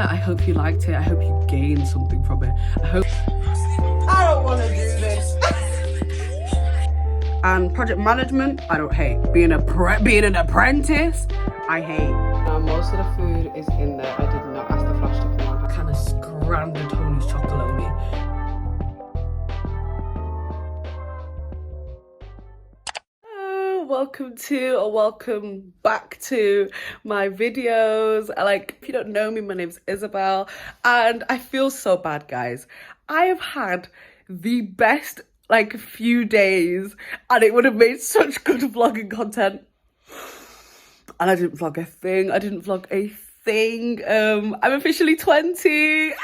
yeah, I hope you liked it. I hope you gained something from it. I don't want to do this. And project management, I don't hate. Being an apprentice, I hate. Most of the food is in there. I did not ask the flash to come on. Kind of scranded Tony's chocolate on me. Welcome back to my videos. Like, if you don't know me, my name's Isabel, and I feel so bad, guys. I have had the best few days, and it would have made such good vlogging content, and I didn't vlog a thing. I'm officially 20.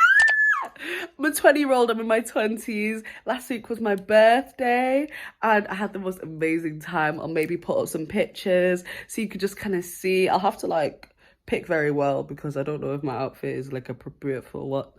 I'm a 20-year-old. I'm in my 20s. Last week was my birthday and I had the most amazing time. I'll maybe put up some pictures so you could just kind of see. I'll have to pick very well because I don't know if my outfit is appropriate for what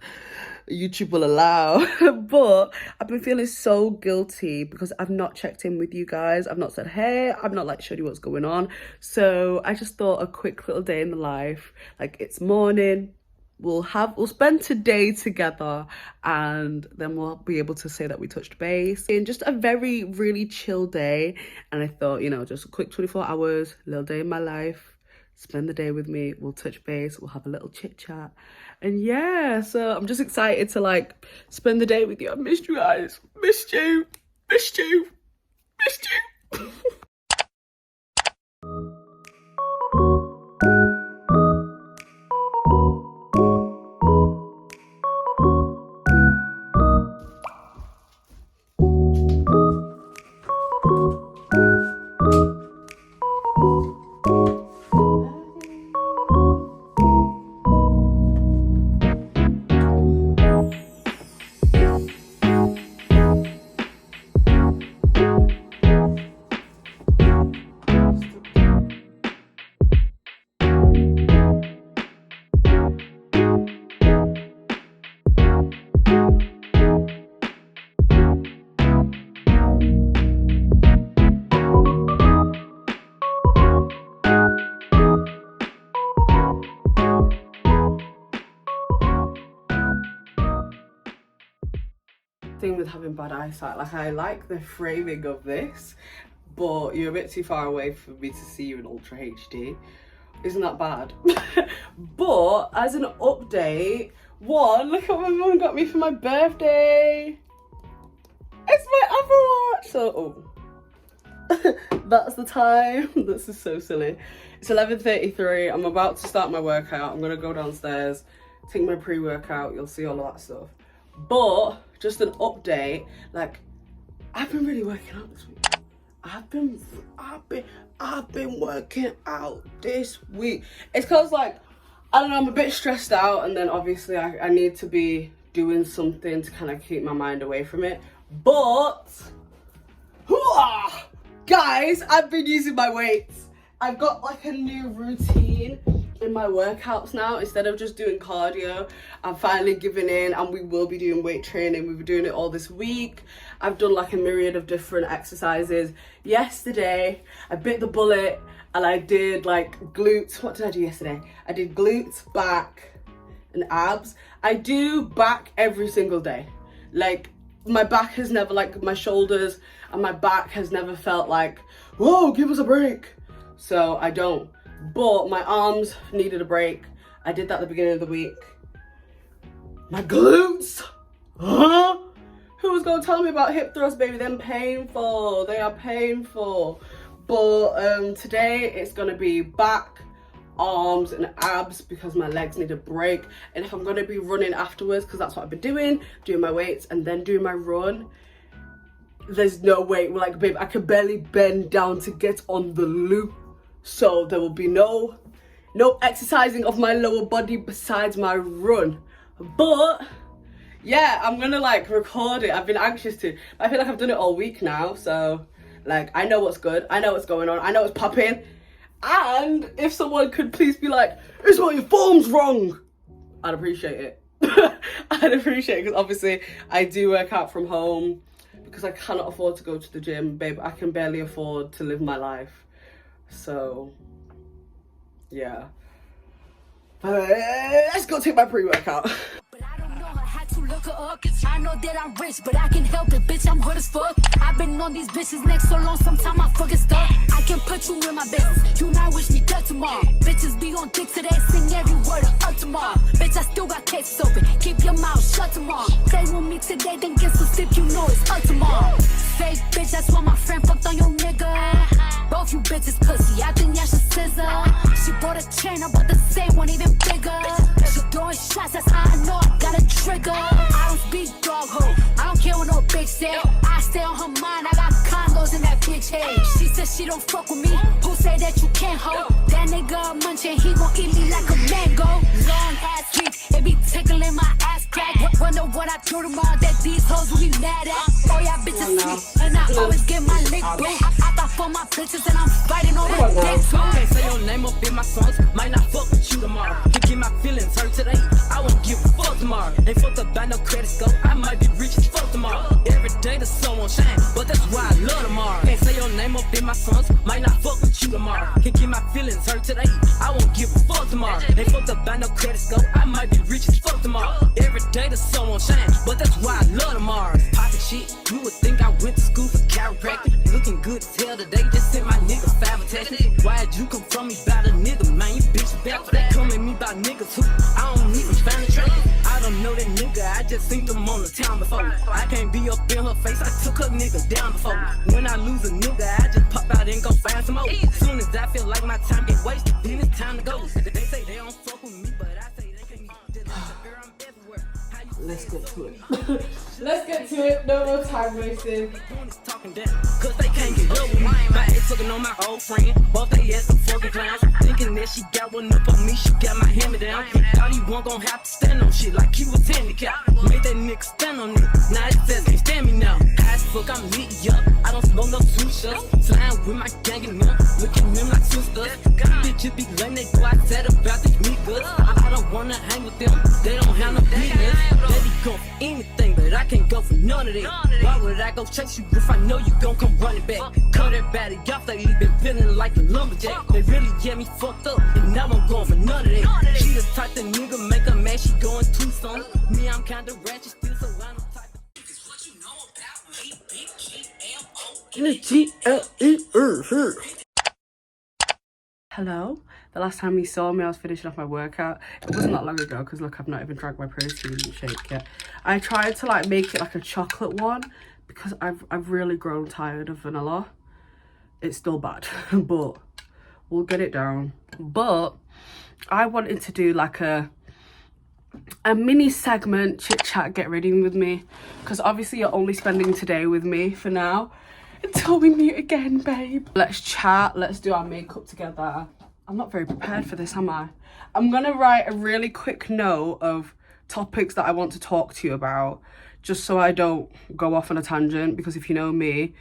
YouTube will allow. But I've been feeling so guilty because I've not checked in with you guys. I've not said hey. I've not showed you what's going on. So I just thought a quick little day in the life. It's morning. We'll spend today together, and then we'll be able to say that we touched base in just a really chill day. And I thought, just a quick 24 hours, little day in my life. Spend the day with me. We'll touch base. We'll have a little chit chat, and yeah. So I'm just excited to spend the day with you. I missed you guys. Missed you. Thing with having bad eyesight, I like the framing of this, but you're a bit too far away for me to see you in Ultra HD. Isn't that bad? But as an update, look what my mum got me for my birthday. It's my Apple Watch. So that's the time. This is so silly. It's 11:33. I'm about to start my workout. I'm gonna go downstairs, take my pre-workout. You'll see all of that stuff. But just an update, I've been really working out this week. I've been working out this week. It's cause I don't know, I'm a bit stressed out, and then obviously I need to be doing something to kind of keep my mind away from it. But guys, I've been using my weights. I've got a new routine in my workouts now. Instead of just doing cardio, I'm finally giving in, and we will be doing weight training. We were doing it all this week. I've done a myriad of different exercises. Yesterday I bit the bullet and I did glutes. What did I do yesterday? I did glutes, back and abs. I do back every single day. My back has never, my shoulders and my back has never felt whoa, give us a break. So I don't. But my arms needed a break. I did that at the beginning of the week. My glutes, huh? Who was gonna tell me about hip thrusts, baby? They're painful. They are painful. But today it's gonna be back, arms and abs because my legs need a break. And if I'm gonna be running afterwards, because that's what I've been doing my weights and then doing my run, there's no way. Babe, I could barely bend down to get on the loop. So there will be no exercising of my lower body besides my run. But yeah, I'm gonna record it. I've been anxious to. I feel I've done it all week now, so I know what's good. I know what's going on. I know what's popping. And if someone could please be it's what your form's wrong, I'd appreciate it. I'd appreciate it, because obviously I do work out from home because I cannot afford to go to the gym, babe. I can barely afford to live my life. So yeah, Let's go take my pre-workout. I know that I'm rich, but I can help it, bitch, I'm good as fuck. I've been on these bitches next so long, sometimes I fucking stuck. I can put you in my business, you might wish me dead tomorrow. Bitches be on dick today, sing every word of up tomorrow. Bitch, I still got cases open, keep your mouth shut tomorrow. Play with me today, then get some sleep, you know it's up tomorrow. Fake bitch, that's why my friend fucked on your nigga. Both you bitches pussy, I think y'all should scissor. She bought a chain, I bought the same one, even bigger. She throwing shots, that's how I know I got a trigger. I don't speak dog ho, I don't care what no bitch say. I stay on her mind, I got condos in that bitch head. She said she don't fuck with me, who say that you can't hold? That nigga munching, he gon' eat me like a mango. Long ass weeks, it be tickling my ass crack. Wonder what I do tomorrow that these hoes will be mad at. Oh yeah, bitches sweet, and I always get my lick boo. I thought for my bitches and I'm fighting over dick too. Can't say your name up in my songs, might not fuck with you tomorrow. Can get my feelings hurt today, I won't give a fuck tomorrow. Ain't fucked up by no credit score, I might be rich as fuck tomorrow. Every day the sun won't shine, but that's why I love tomorrow. Can't say your name up in my songs, might not fuck with you tomorrow. Can get my feelings hurt today, I won't give a fuck tomorrow. Ain't fucked up by no credit score, I might be rich as fuck tomorrow. Every day the sun won't shine, but that's why I love tomorrow. Poppin' shit, you would think I went to school for chiropractic. Looking good as hell today, just sent my nigga 5 attachments. Why'd you come from me about a nigga, man? You bitch back for that. Come at me about niggas who I don't even find attractive. I don't know that nigga, I just seen them on the town before. I can't be up in her face, I took her nigga down before. When I lose a nigga, I just pop out and go find some more. Soon as I feel like my time get wasted, then it's time to go. They say they don't fuck with me, but I say they can't be just like the girl, I'm everywhere. Let's get to it. Let's get to it. No more time wasting. Talking down, cause they can't get up with me. My ex looking on my old friend, both they ass some fucking clowns. Thinking that she got one up on me, she got my hand down. Thought he wasn't gon' have to stand on shit like he was handicapped. Made that nigga stand on it, now his ass can't stand me now. High as fuck, I'm lit up, I don't smoke no two shots. Flying with my gang and them, looking at them like sisters. Bitches be lame, they go outside about these niggas. I don't wanna hang with them, they don't have no business. They be going for anything, but I can't go for none of that. Why would I go chase you if I know you gon' come running back? Cut everybody off, they been feeling like a lumberjack. They really get me fucked up, and now I'm going for none of that. She the type of nigga make her mad, she going too soon. Me, I'm kinda ratchet still, so I don't type of it's what you know about me, big GLO. Hello. The last time you saw me, I was finishing off my workout. It wasn't that long ago because look, I've not even drank my protein shake yet. I tried to like make it like a chocolate one because I've really grown tired of vanilla. It's still bad, but we'll get it down. But I wanted to do like a mini segment, chit chat, get ready with me, because obviously you're only spending today with me for now until we meet again, babe. Let's chat, let's do our makeup together. I'm not very prepared for this, am I? I'm gonna write a really quick note of topics that I want to talk to you about, just so I don't go off on a tangent, because if you know me,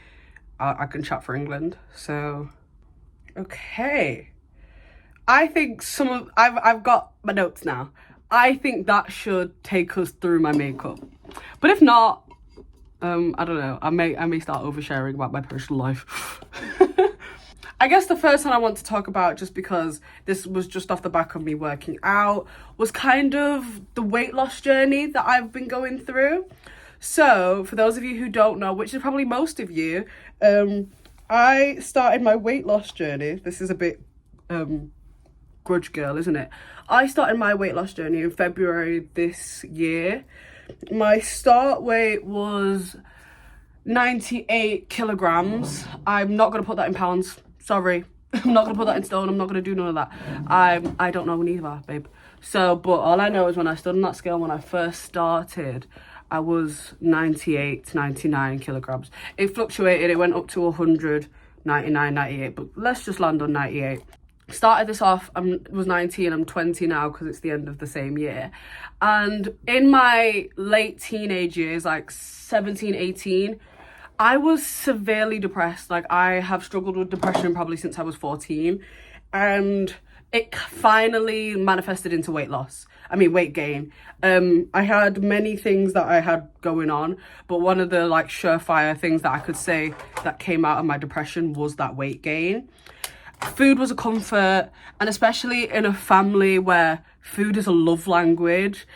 I can chat for England. So, okay. I think I've got my notes now. I think that should take us through my makeup. But if not, I don't know. I may start oversharing about my personal life. I guess the first one I want to talk about, just because this was just off the back of me working out, was kind of the weight loss journey that I've been going through. So for those of you who don't know, which is probably most of you, I started my weight loss journey. This is a bit grudge girl, isn't it? I started my weight loss journey in February this year. My start weight was 98 kilograms. I'm not going to put that in pounds. Sorry. I'm not going to put that in stone. I'm not going to do none of that. I don't know neither, babe. So, but all I know is when I stood on that scale when I first started, I was 98 to 99 kilograms. It fluctuated. It went up to 100, 99, 98. But let's just land on 98. Started this off, I was 19, I'm 20 now because it's the end of the same year. And in my late teenage years, like 17, 18, I was severely depressed. Like, I have struggled with depression probably since I was 14. And it finally manifested into weight gain. I had many things that I had going on, but one of the like surefire things that I could say that came out of my depression was that weight gain. food was a comfort, and especially in a family where food is a love language,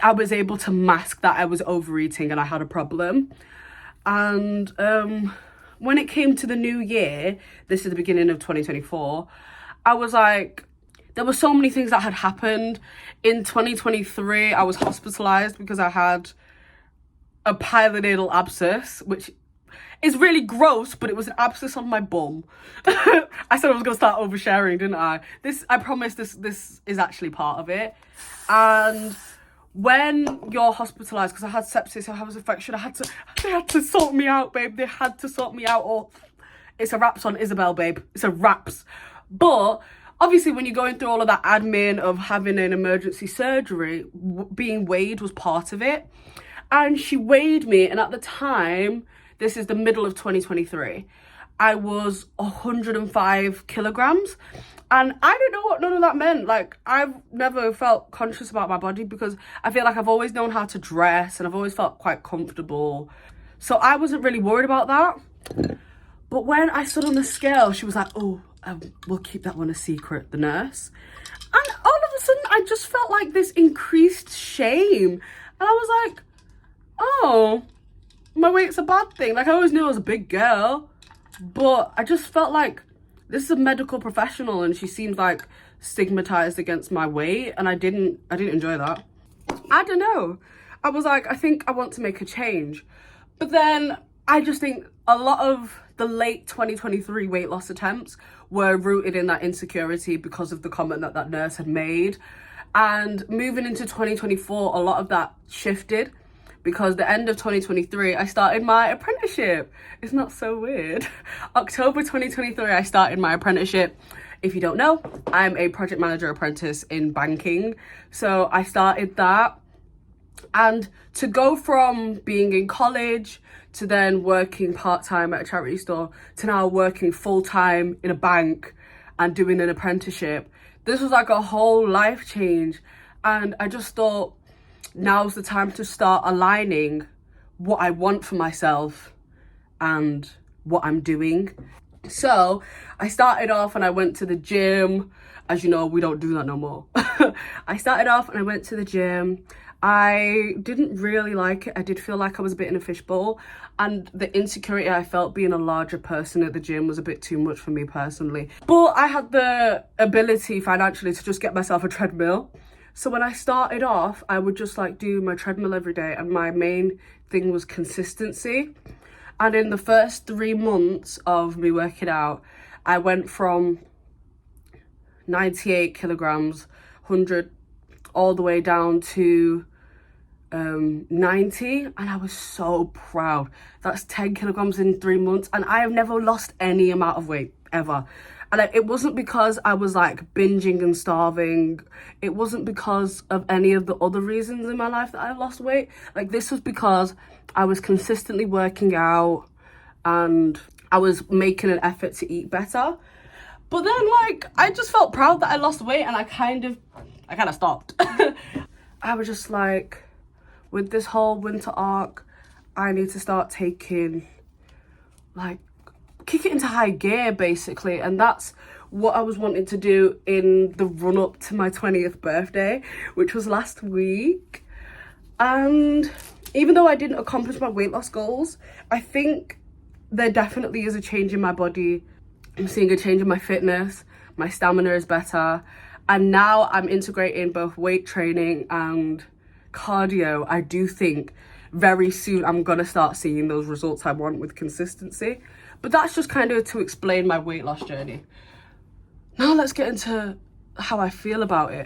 I was able to mask that I was overeating and I had a problem. And when it came to the new year, this is the beginning of 2024, I was like, there were so many things that had happened. In 2023, I was hospitalized because I had a pilonidal abscess, which is really gross, but it was an abscess on my bum. I said I was gonna start oversharing, didn't I? I promise this is actually part of it. And when you're hospitalized, because I had sepsis, I had infection, they had to sort me out, babe. They had to sort me out. Or it's a wraps on Isabel, babe. It's a wraps. But obviously, when you're going through all of that admin of having an emergency surgery, being weighed was part of it. And she weighed me, and at the time, this is the middle of 2023, I was 105 kilograms. And I didn't know what none of that meant. Like, I've never felt conscious about my body because I feel like I've always known how to dress and I've always felt quite comfortable. So I wasn't really worried about that. But when I stood on the scale, she was like, oh, we'll keep that one a secret, the nurse. And all of a sudden, I just felt like this increased shame. And I was like, oh, my weight's a bad thing. Like, I always knew I was a big girl, but I just felt like this is a medical professional and she seemed like stigmatized against my weight, and I didn't enjoy that. I don't know. I was like, I think I want to make a change. But then I just think a lot of the late 2023 weight loss attempts were rooted in that insecurity because of the comment that nurse had made. And moving into 2024, a lot of that shifted. Because the end of 2023, I started my apprenticeship. It's not so weird. October 2023, I started my apprenticeship. If you don't know, I'm a project manager apprentice in banking. So I started that. And to go from being in college to then working part-time at a charity store to now working full-time in a bank and doing an apprenticeship, this was like a whole life change. And I just thought, now's the time to start aligning what I want for myself and what I'm doing. So I started off and I went to the gym. As you know, we don't do that no more. I started off and I went to the gym. I didn't really like it. I did feel like I was a bit in a fishbowl, and the insecurity I felt being a larger person at the gym was a bit too much for me personally. But I had the ability financially to just get myself a treadmill. So when I started off, I would just like do my treadmill every day, and my main thing was consistency. And in the first 3 months of me working out, I went from 98 kilograms, 100, all the way down to 90, and I was so proud. That's 10 kilograms in 3 months, and I have never lost any amount of weight ever. And it wasn't because I was like binging and starving. It wasn't because of any of the other reasons in my life that I lost weight. Like, this was because I was consistently working out and I was making an effort to eat better. But then, like, I just felt proud that I lost weight, and I kind of stopped. I was just like, with this whole winter arc, I need to start taking, like, kick it into high gear, basically. And that's what I was wanting to do in the run-up to my 20th birthday, which was last week. And even though I didn't accomplish my weight loss goals, I think there definitely is a change in my body. I'm seeing a change in my fitness. My stamina is better. And now I'm integrating both weight training and cardio. I do think very soon I'm gonna start seeing those results I want with consistency. But that's just kind of to explain my weight loss journey. Now let's get into how I feel about it.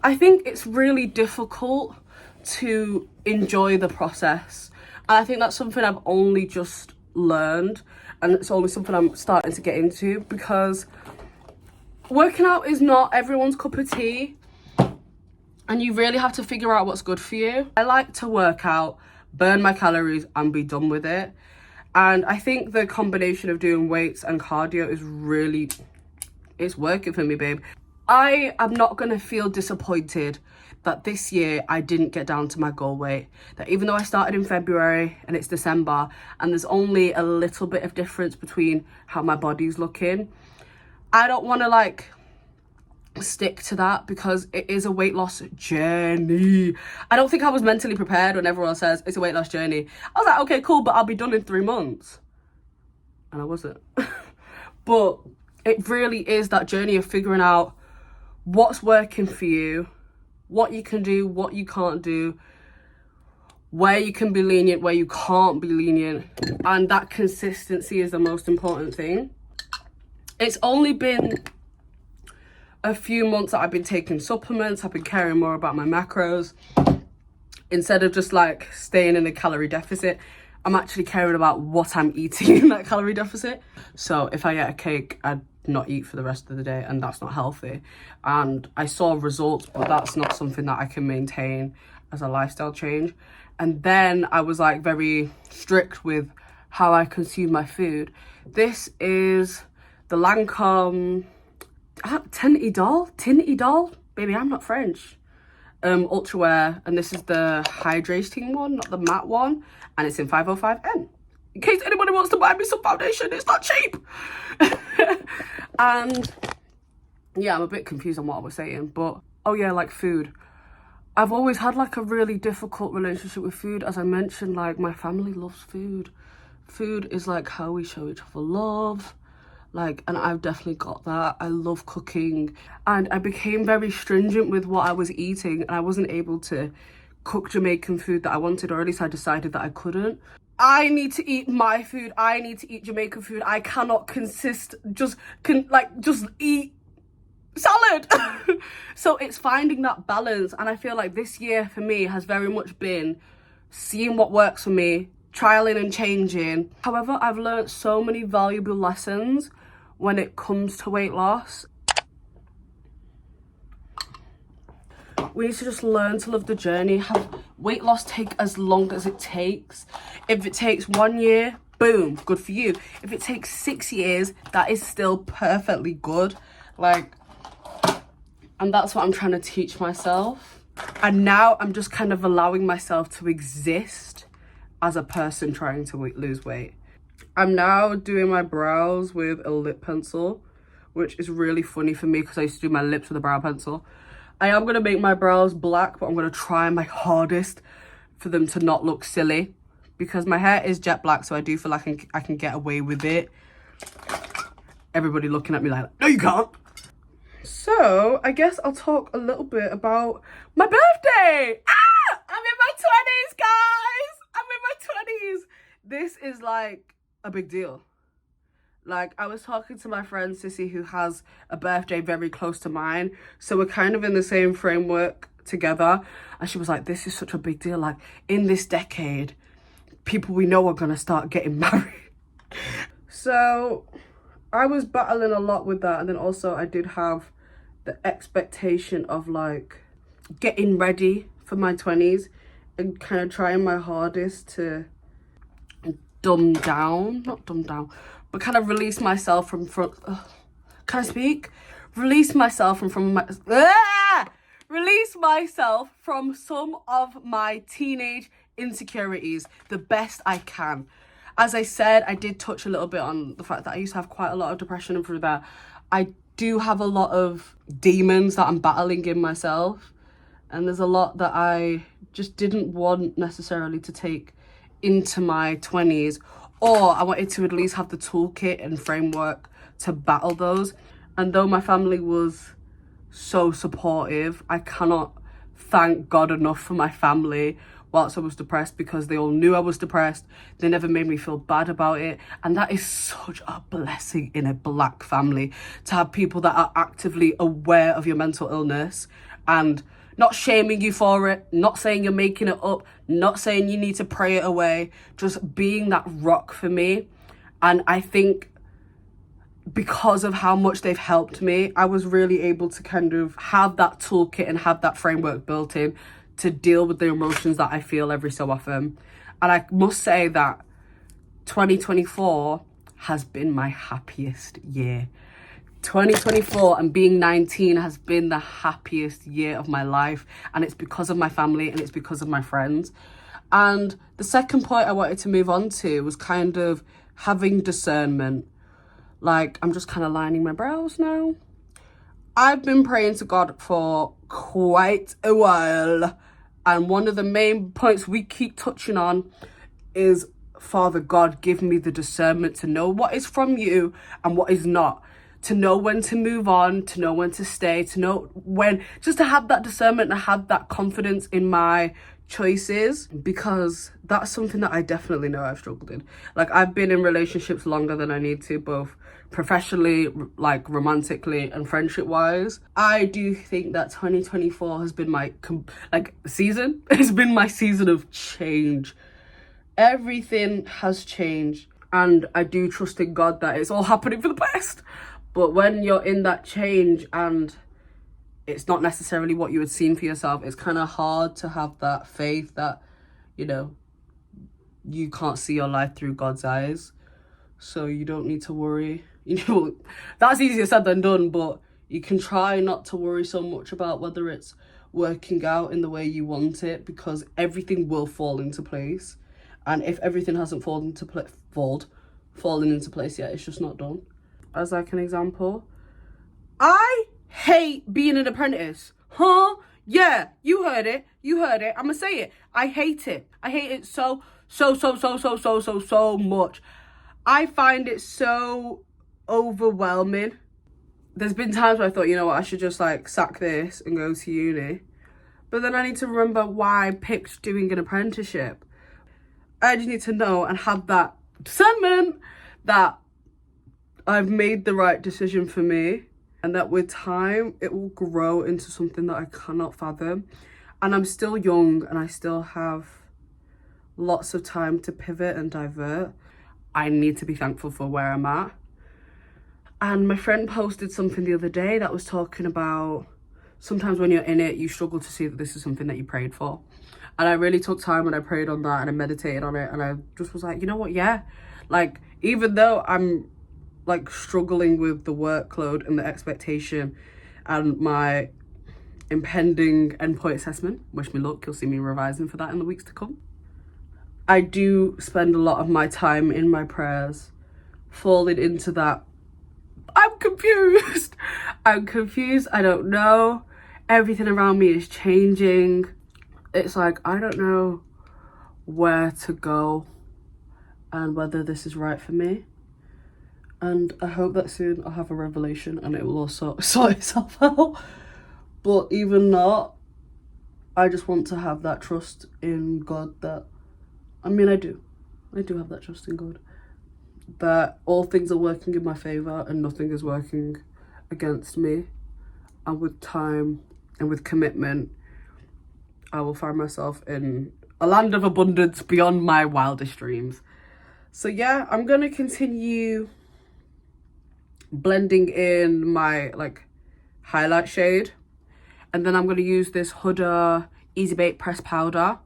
I think it's really difficult to enjoy the process. And I think that's something I've only just learned, and it's only something I'm starting to get into, because working out is not everyone's cup of tea, and you really have to figure out what's good for you. I like to work out, burn my calories, and be done with it. And I think the combination of doing weights and cardio is really, it's working for me, babe. I am not going to feel disappointed that this year I didn't get down to my goal weight. That even though I started in February and it's December and there's only a little bit of difference between how my body's looking, I don't want to like stick to that because it is a weight loss journey. I don't think I was mentally prepared when everyone says it's a weight loss journey. I was like, okay, cool, but I'll be done in 3 months. And I wasn't. But it really is that journey of figuring out what's working for you, what you can do, what you can't do, where you can be lenient, where you can't be lenient. And that consistency is the most important thing. It's only been a few months that I've been taking supplements. I've been caring more about my macros. Instead of just like staying in a calorie deficit, I'm actually caring about what I'm eating in that calorie deficit. So if I get a cake, I'd not eat for the rest of the day, and that's not healthy. And I saw results, but that's not something that I can maintain as a lifestyle change. And then I was like very strict with how I consume my food. This is the Lancome Tinty baby, I'm not French, ultra wear, and this is the hydrating one, not the matte one, and it's in 505N, in case anybody wants to buy me some foundation. It's not cheap. And yeah, I'm a bit confused on what I was saying, but oh yeah, like food. I've always had like a really difficult relationship with food. As I mentioned, like my family loves food. Food is like how we show each other love. Like, and I've definitely got that. I love cooking, and I became very stringent with what I was eating, and I wasn't able to cook Jamaican food that I wanted, or at least I decided that I couldn't. I need to eat my food. I need to eat Jamaican food. I cannot just eat salad. So it's finding that balance, and I feel like this year for me has very much been seeing what works for me, trialing and changing. However, I've learned so many valuable lessons when it comes to weight loss. We need to just learn to love the journey. Have weight loss take as long as it takes. If it takes 1 year, boom, good for you. If it takes 6 years, that is still perfectly good. Like, and that's what I'm trying to teach myself. And now I'm just kind of allowing myself to exist as a person trying to lose weight. I'm now doing my brows with a lip pencil, which is really funny for me because I used to do my lips with a brow pencil. I am going to make my brows black, but I'm going to try my hardest for them to not look silly, because my hair is jet black, so I do feel like I can get away with it. Everybody looking at me like, no you can't. So I guess I'll talk a little bit about my birthday. I'm in my 20s, guys. I'm in my 20s. This is like a big deal. Like, I was talking to my friend Sissy, who has a birthday very close to mine, so we're kind of in the same framework together, and she was like, this is such a big deal. Like, in this decade, people we know are gonna start getting married. So I was battling a lot with that, and then also I did have the expectation of like getting ready for my 20s and kind of trying my hardest to not dumb down, but kind of release myself from can I speak? Release myself from some of my teenage insecurities the best I can. As I said, I did touch a little bit on the fact that I used to have quite a lot of depression, and through that I do have a lot of demons that I'm battling in myself, and there's a lot that I just didn't want necessarily to take into my 20s, or I wanted to at least have the toolkit and framework to battle those. And though my family was so supportive, I cannot thank God enough for my family whilst I was depressed, because they all knew I was depressed. They never made me feel bad about it, and that is such a blessing in a black family, to have people that are actively aware of your mental illness and not shaming you for it, not saying you're making it up, not saying you need to pray it away, just being that rock for me. And I think because of how much they've helped me, I was really able to kind of have that toolkit and have that framework built in to deal with the emotions that I feel every so often. And I must say that 2024 has been my happiest year. 2024 and being 19 has been the happiest year of my life, and it's because of my family and it's because of my friends. And the second point I wanted to move on to was kind of having discernment. Like, I'm just kind of lining my brows now. I've been praying to God for quite a while. And one of the main points we keep touching on is, Father God, give me the discernment to know what is from you and what is not. To know when to move on, to know when to stay, to know when, just to have that discernment and have that confidence in my choices, because that's something that I definitely know I've struggled in. Like, I've been in relationships longer than I need to, both professionally, like romantically and friendship wise. I do think that 2024 has been my season. It's been my season of change. Everything has changed, and I do trust in God that it's all happening for the best. But when you're in that change and it's not necessarily what you had seen for yourself, it's kind of hard to have that faith that, you know, you can't see your life through God's eyes. So you don't need to worry. You know, that's easier said than done, but you can try not to worry so much about whether it's working out in the way you want it, because everything will fall into place. And if everything hasn't fallen into place yet, it's just not done. As like an example, I hate being an apprentice. Huh? Yeah, you heard it. I'm gonna say it. I hate it. I hate it so much. I find it so overwhelming. There's been times where I thought, you know what, I should just like sack this and go to uni. But then I need to remember why I picked doing an apprenticeship. I just need to know and have that discernment that I've made the right decision for me, and that with time it will grow into something that I cannot fathom. And I'm still young and I still have lots of time to pivot and divert. I need to be thankful for where I'm at. And my friend posted something the other day that was talking about sometimes when you're in it, you struggle to see that this is something that you prayed for. And I really took time and I prayed on that and I meditated on it, and I just was like, you know what, yeah. Like, even though I'm like struggling with the workload and the expectation and my impending endpoint assessment, wish me luck, you'll see me revising for that in the weeks to come, I do spend a lot of my time in my prayers falling into that I'm confused, I don't know, everything around me is changing. It's like, I don't know where to go and whether this is right for me. And I hope that soon I'll have a revelation and it will also sort itself out. But even not, I just want to have that trust in God that, I mean, I do have that trust in God, that all things are working in my favour and nothing is working against me. And with time and with commitment, I will find myself in a land of abundance beyond my wildest dreams. So yeah, I'm going to continue blending in my like highlight shade, and then I'm going to use this Huda Easy Bake pressed powder,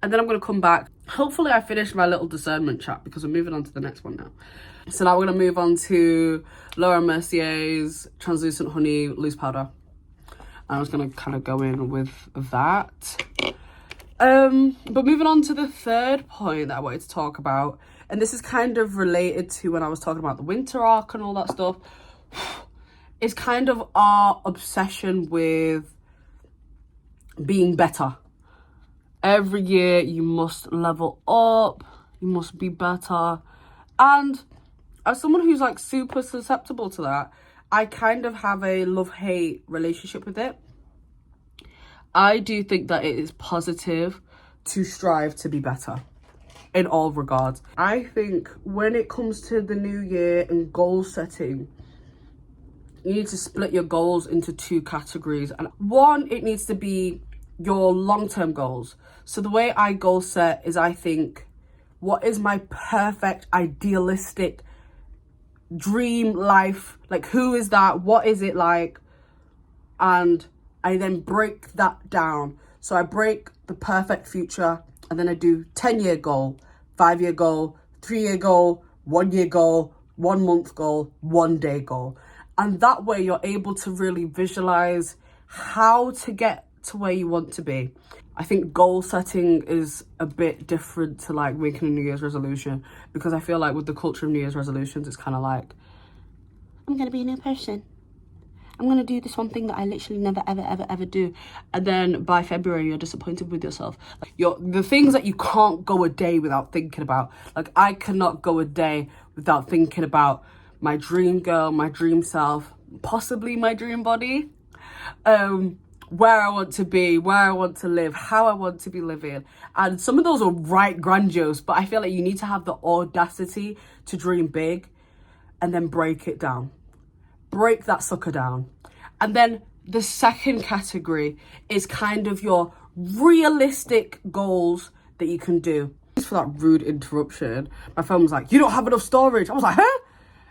and then I'm going to come back. Hopefully I finished my little discernment chat because we're moving on to the next one now. So now we're going to move on to Laura Mercier's translucent honey loose powder. I was going to kind of go in with that. But moving on to the third point that I wanted to talk about, and this is kind of related to when I was talking about the winter arc and all that stuff, is kind of our obsession with being better. Every year you must level up, you must be better. And as someone who's like super susceptible to that, I kind of have a love-hate relationship with it. I do think that it is positive to strive to be better in all regards. I think when it comes to the new year and goal setting, you need to split your goals into two categories. And one, it needs to be your long-term goals. So the way I goal set is, I think, what is my perfect, idealistic dream life? Like, who is that? What is it like? And I then break that down. So I break the perfect future, and then I do 10-year goal, 5-year goal, 3-year goal, 1-year goal, 1 month goal, 1 day goal. And that way you're able to really visualize how to get to where you want to be. I think goal setting is a bit different to like making a New Year's resolution, because I feel like with the culture of New Year's resolutions, it's kind of like I'm gonna be a new person. I'm gonna do this one thing that I literally never ever do, and then by February you're disappointed with yourself. Like, the things that you can't go a day without thinking about. Like, I cannot go a day without thinking about my dream girl, my dream self, possibly my dream body, where I want to be, where I want to live, how I want to be living. And some of those are right grandiose, but I feel like you need to have the audacity to dream big and then break it down. Break that sucker down. And then the second category is kind of your realistic goals that you can do. Thanks for that rude interruption. My phone was like, you don't have enough storage. I was like, huh?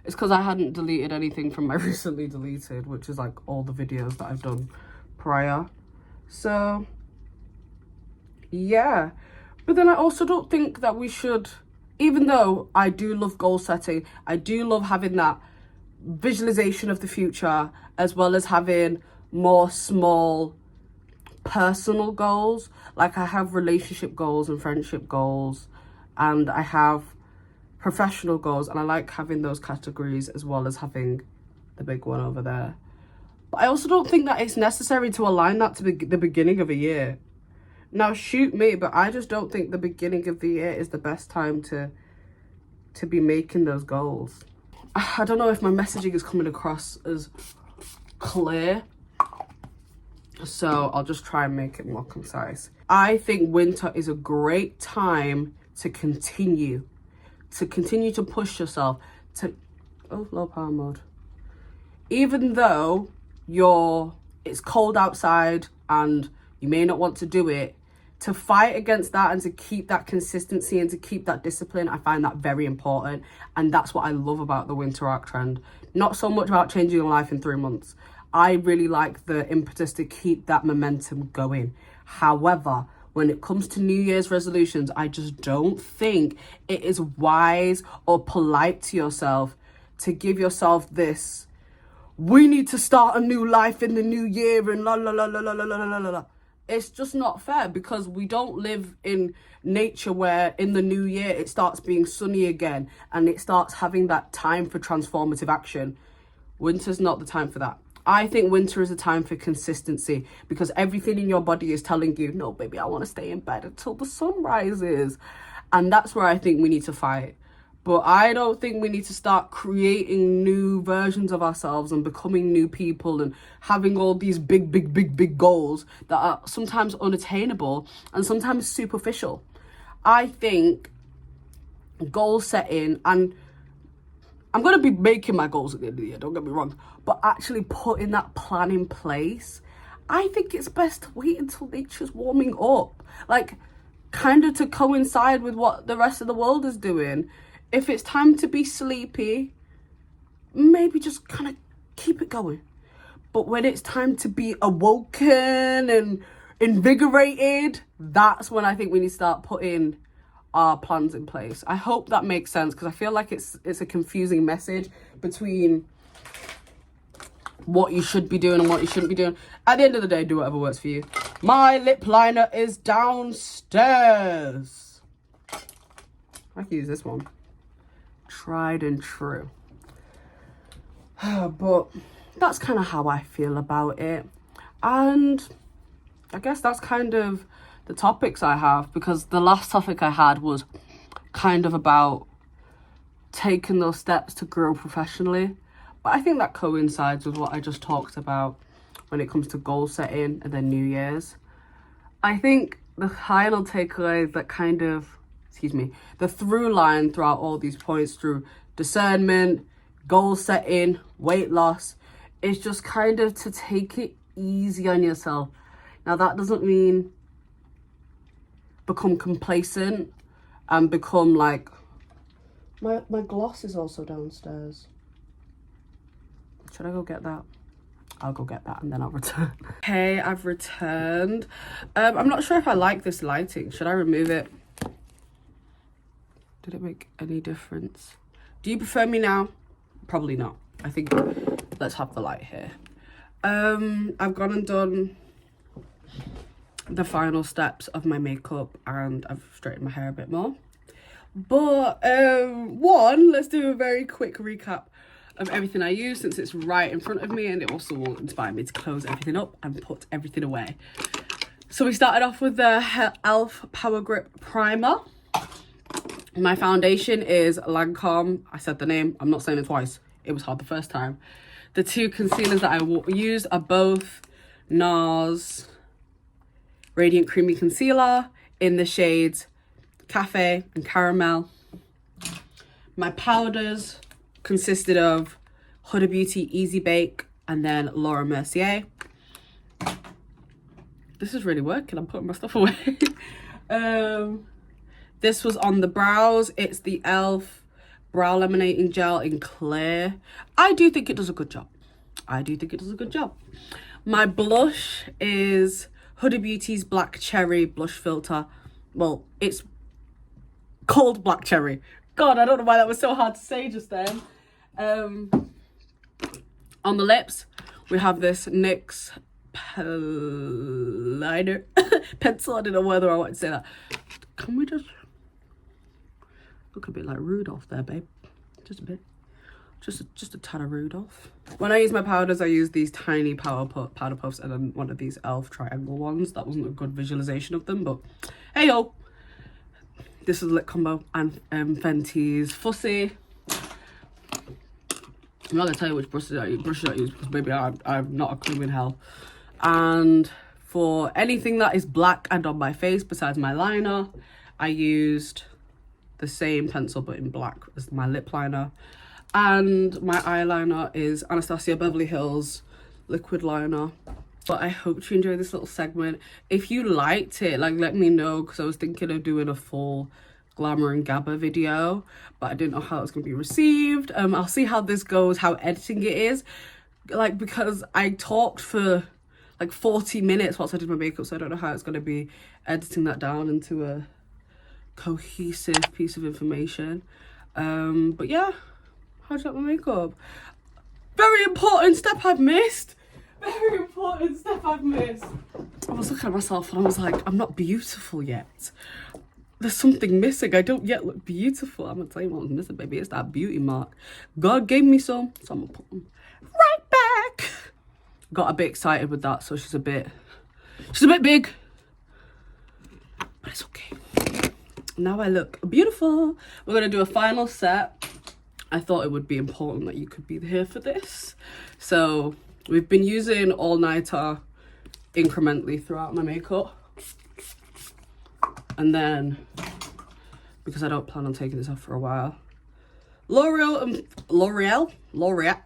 It's because I hadn't deleted anything from my recently deleted, which is like all the videos that I've done prior. So yeah, but then I also don't think that we should, even though I do love goal setting, I do love having that visualization of the future, as well as having more small personal goals. Like, I have relationship goals and friendship goals, and I have professional goals, and I like having those categories as well as having the big one over there. But I also don't think that it's necessary to align that to the beginning of a year. Now, shoot me, but I just don't think the beginning of the year is the best time to be making those goals. I don't know if my messaging is coming across as clear, so I'll just try and make it more concise. I think winter is a great time to continue to push yourself to, low power mode. Even though it's cold outside and you may not want to do it, to fight against that and to keep that consistency and to keep that discipline, I find that very important. And that's what I love about the winter arc trend. Not so much about changing your life in 3 months. I really like the impetus to keep that momentum going. However, when it comes to New Year's resolutions, I just don't think it is wise or polite to yourself to give yourself this, we need to start a new life in the new year and la la la la la la la la la. It's just not fair, because we don't live in nature where in the new year it starts being sunny again and it starts having that time for transformative action. Winter's not the time for that. I think winter is a time for consistency, because everything in your body is telling you, no, baby, I want to stay in bed until the sun rises. And that's where I think we need to fight. But I don't think we need to start creating new versions of ourselves and becoming new people and having all these big goals that are sometimes unattainable and sometimes superficial. I think goal setting, and I'm going to be making my goals at the end of the year, don't get me wrong, but actually putting that plan in place, I think it's best to wait until nature's warming up. Like, kind of to coincide with what the rest of the world is doing. If it's time to be sleepy, maybe just kind of keep it going. But when it's time to be awoken and invigorated, that's when I think we need to start putting our plans in place. I hope that makes sense, because I feel like it's a confusing message between what you should be doing and what you shouldn't be doing. At the end of the day, do whatever works for you. My lip liner is downstairs. I can use this one. Tried and true. But that's kind of how I feel about it. And I guess that's kind of the topics I have, because the last topic I had was kind of about taking those steps to grow professionally. But I think that coincides with what I just talked about when it comes to goal setting and then New Year's. I think the final takeaway that kind of, the through line throughout all these points, through discernment, goal setting, weight loss, is just kind of to take it easy on yourself. Now, that doesn't mean become complacent and become like, my gloss is also downstairs. Should I go get that? I'll go get that and then I'll return. Okay, I've returned. I'm not sure if I like this lighting. Should I remove it? Did it make any difference? Do you prefer me now? Probably not. I think let's have the light here. I've gone and done the final steps of my makeup and I've straightened my hair a bit more. But let's do a very quick recap. of everything I use since it's right in front of me, and it also will inspire me to close everything up and put everything away. So we started off with the e.l.f. Power Grip Primer. My foundation is Lancome. I said the name, I'm not saying it twice. It was hard the first time. The two concealers that I used are both NARS Radiant Creamy Concealer in the shades Cafe and Caramel. My powders consisted of Huda Beauty Easy Bake and then Laura Mercier. This is really working. I'm putting my stuff away. This was on the brows. It's the e.l.f. Brow Laminating Gel in Clear. I do think it does a good job. I do think it does a good job. My blush is Huda Beauty's Black Cherry Blush Filter. Well, it's called Black Cherry. God, I don't know why that was so hard to say just then. On the lips, we have this NYX liner pencil. I don't know whether I want to say that. Can we just look a bit like Rudolph there, babe? Just a bit. Just a tad of Rudolph. When I use my powders, I use these tiny powder puffs and then one of these e.l.f. triangle ones. That wasn't a good visualization of them, but hey ho. This is lip combo and Fenty's Fussy. I'm not gonna tell you which brushes I use because maybe I'm not a clue in hell. And for anything that is black and on my face besides my liner, I used the same pencil but in black as my lip liner. And my eyeliner is Anastasia Beverly Hills liquid liner. But I hope you enjoyed this little segment. If you liked it, like, let me know, because I was thinking of doing a full Glamour and Gabber video, but I didn't know how it's going to be received. I'll see how this goes, how editing it is. Like, because I talked for like 40 minutes whilst I did my makeup, so I don't know how it's going to be editing that down into a cohesive piece of information. But yeah, how'd you like my makeup? Very important step I've missed. Very important step I've missed. I was looking at myself and I was like, I'm not beautiful yet. There's something missing. I don't yet look beautiful. I'm gonna tell you what's missing, baby. It's that beauty mark. God gave me some, so I'm gonna put them right back. Got a bit excited with that, so she's a bit big. But it's okay. Now I look beautiful. We're gonna do a final set. I thought it would be important that you could be here for this. So we've been using All Nighter incrementally throughout my makeup. And then, because I don't plan on taking this off for a while, L'Oreal,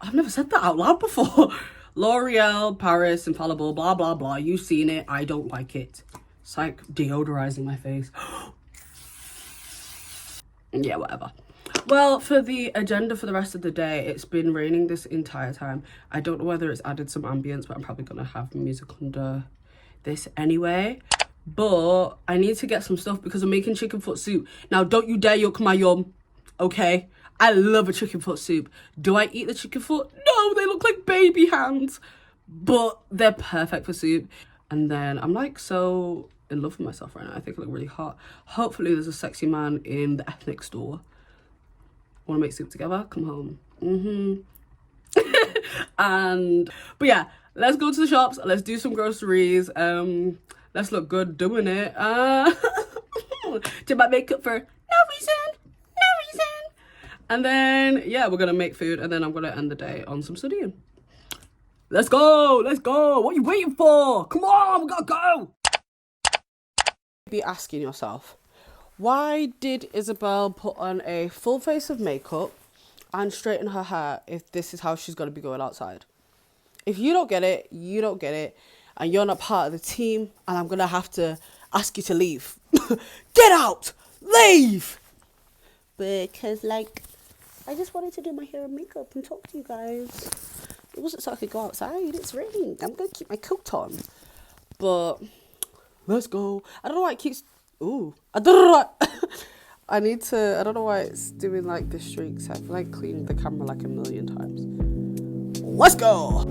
I've never said that out loud before. L'Oreal, Paris, Infallible, blah, blah, blah. You've seen it. I don't like it. It's like deodorizing my face. Yeah, whatever. Well, for the agenda for the rest of the day, it's been raining this entire time. I don't know whether it's added some ambience, but I'm probably going to have music under this anyway. But I need to get some stuff because I'm making chicken foot soup. Now, don't you dare yuck my yum, okay? I love a chicken foot soup. Do I eat the chicken foot? No, they look like baby hands. But they're perfect for soup. And then I'm like so in love with myself right now. I think I look really hot. Hopefully there's a sexy man in the ethnic store. Want to make soup together? Come home. But yeah, let's go to the shops. Let's do some groceries. Let's look good doing it. Did my makeup for no reason. And then, yeah, we're going to make food. And then I'm going to end the day on some studying. Let's go. What are you waiting for? Come on, we got to go. Be asking yourself, why did Isabel put on a full face of makeup and straighten her hair if this is how she's going to be going outside? If you don't get it, you don't get it. And you're not part of the team. And I'm going to have to ask you to leave. Get out. Leave. Because, like, I just wanted to do my hair and makeup and talk to you guys. It wasn't so I could go outside. It's raining. I'm going to keep my coat on. But let's go. I don't know why it keeps... Ooh. I don't know why... I don't know why it's doing, like, the streaks. I feel like cleaned the camera, like, a million times. Let's go.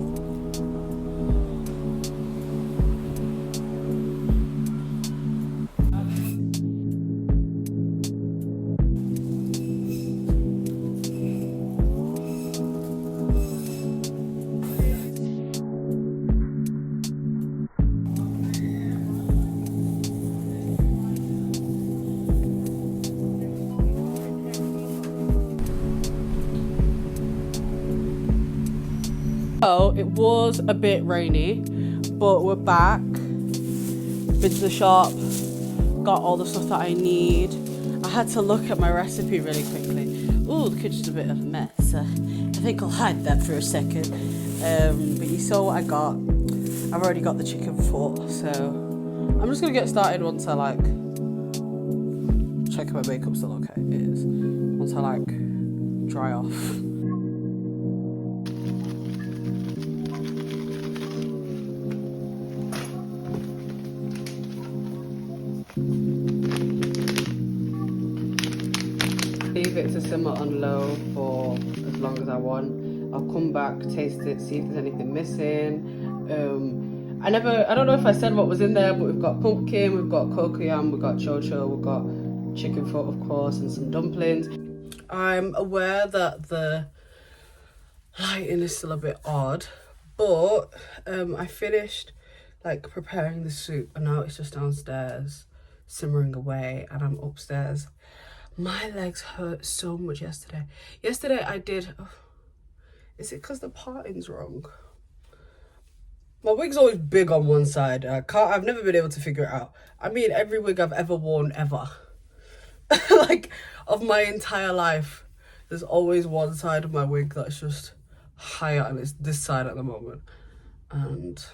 So it was a bit rainy, but we're back. Been to the shop, got all the stuff that I need. I had to look at my recipe really quickly. Ooh, the kitchen's a bit of a mess. I think I'll hide that for a second. But you saw what I got. I've already got the chicken foot, so I'm just gonna get started once I like check if my makeup's still okay. It is. Once I like dry off. Leave it to simmer on low for as long as I want. I'll come back, taste it, see if there's anything missing. I don't know if I said what was in there, but we've got pumpkin, we've got cocoyam, we've got chocho, we've got chicken foot, of course, and some dumplings. I'm aware that the lighting is still a bit odd, but I finished like preparing the soup and now it's just downstairs simmering away and I'm upstairs. My legs hurt so much yesterday. Yesterday I did, is it because the parting's wrong? My wig's always big on one side. I've never been able to figure it out. I mean, every wig I've ever worn ever, like of my entire life, there's always one side of my wig that's just higher and it's this side at the moment. And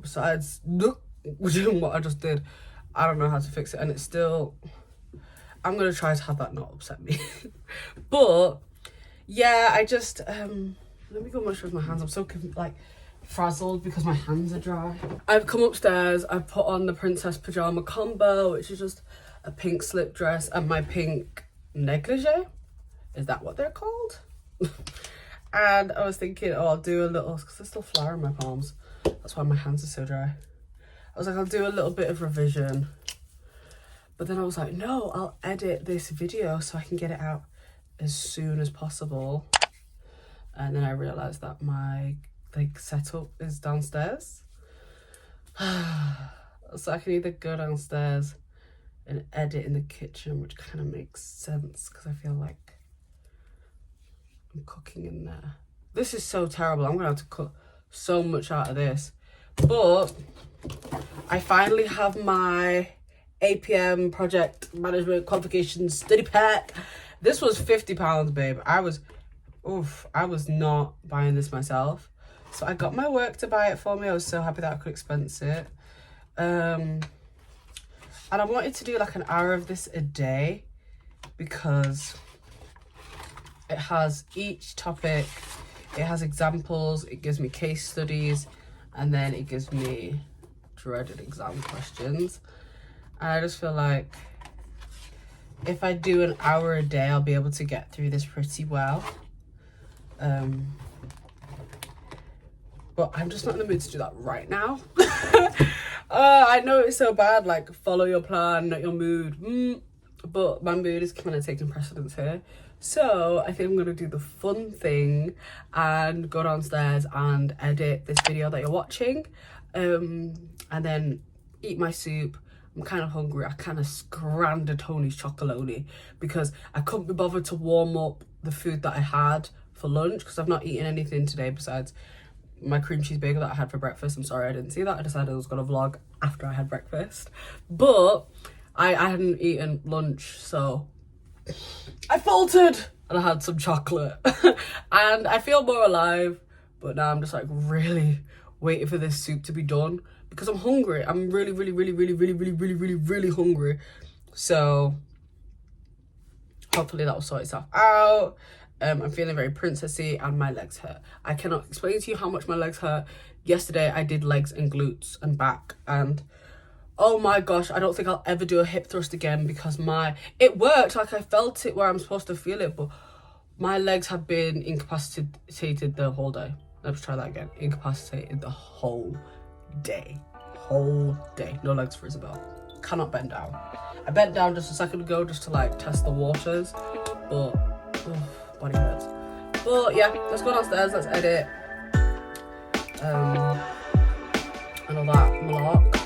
besides doing what I just did, I don't know how to fix it and it's still, I'm gonna try to have that not upset me. But yeah, I just let me go moisturize my hands. I'm so like frazzled because my hands are dry. I've come upstairs, I've put on the princess pajama combo, which is just a pink slip dress and my pink negligee. Is that what they're called? And I was thinking, oh, I'll do a little, because there's still flour in my palms, that's why my hands are so dry. I was like, I'll do a little bit of revision, but then I was like, no, I'll edit this video so I can get it out as soon as possible. And then I realized that my like setup is downstairs. So I can either go downstairs and edit in the kitchen, which kind of makes sense because I feel like I'm cooking in there. This is so terrible. I'm gonna have to cut so much out of this. But I finally have my APM project management qualification study pack. This was £50, babe. I was not buying this myself. So I got my work to buy it for me. I was so happy that I could expense it. And I wanted to do like an hour of this a day because it has each topic, it has examples, it gives me case studies, and then it gives me dreaded exam questions. And I just feel like if I do an hour a day, I'll be able to get through this pretty well. But I'm just not in the mood to do that right now. I know it's so bad, like follow your plan, not your mood. But my mood is kind of taking precedence here. So I think I'm gonna do the fun thing and go downstairs and edit this video that you're watching. And then eat my soup. I'm kind of hungry. I kind of scrammed a Tony's chocolonely because I couldn't be bothered to warm up the food that I had for lunch because I've not eaten anything today besides my cream cheese bagel that I had for breakfast. I'm sorry I didn't see that. I decided I was gonna vlog after I had breakfast, but I hadn't eaten lunch, so I faltered and I had some chocolate and I feel more alive. But now I'm just like really waiting for this soup to be done because I'm hungry. I'm really hungry. So hopefully that will sort itself out. I'm feeling very princessy and my legs hurt. I cannot explain to you how much my legs hurt. Yesterday I did legs and glutes and back and oh my gosh, I don't think I'll ever do a hip thrust again because it worked, like I felt it where I'm supposed to feel it, but my legs have been incapacitated the whole day. Let's try that again. Incapacitated the whole day. No legs for Isabel. Cannot bend down. I bent down just a second ago just to like test the waters, but body hurts. But yeah, let's go downstairs, let's edit and all that malark.